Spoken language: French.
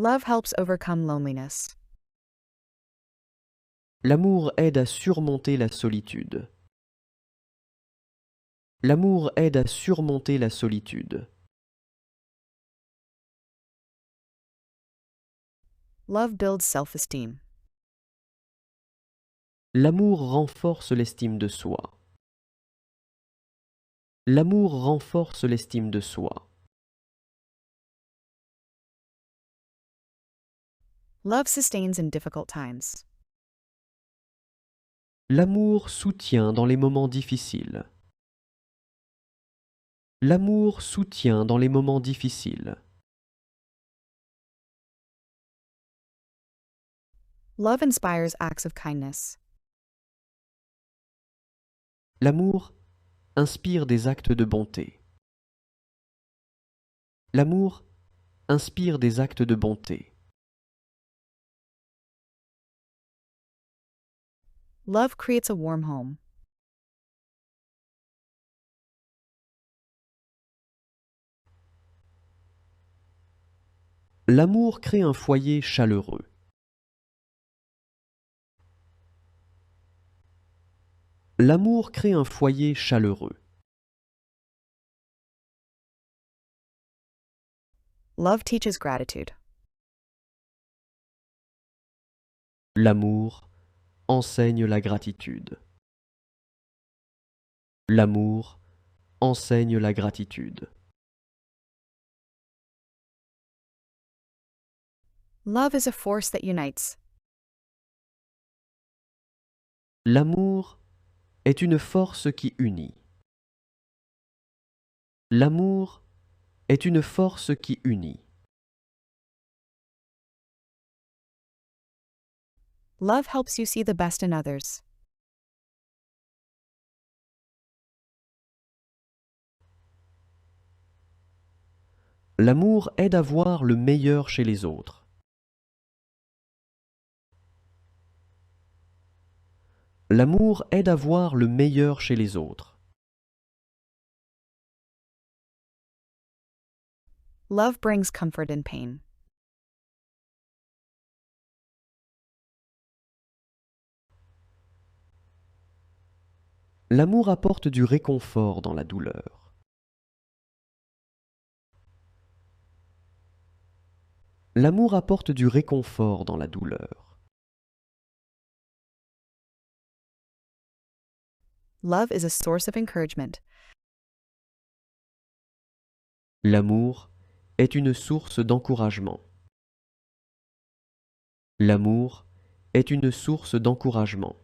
Love helps overcome loneliness. L'amour aide à surmonter la solitude. L'amour aide à surmonter la solitude. Love builds self-esteem. L'amour renforce l'estime de soi. L'amour renforce l'estime de soi. Love sustains in difficult times. L'amour soutient dans les moments difficiles. L'amour soutient dans les moments difficiles. Love inspires acts of kindness. L'amour inspire des actes de bonté. L'amour inspire des actes de bonté. Love creates a warm home. L'amour crée un foyer chaleureux. L'amour crée un foyer chaleureux. Love teaches gratitude. L'amour enseigne la gratitude. L'amour enseigne la gratitude. Love is a force that unites. L'amour est une force qui unit. L'amour est une force qui unit. Love helps you see the best in others. L'amour aide à voir le meilleur chez les autres. L'amour aide à voir le meilleur chez les autres. Love brings comfort in pain. L'amour apporte du réconfort dans la douleur. L'amour apporte du réconfort dans la douleur. Love is a source of encouragement. L'amour est une source d'encouragement. L'amour est une source d'encouragement.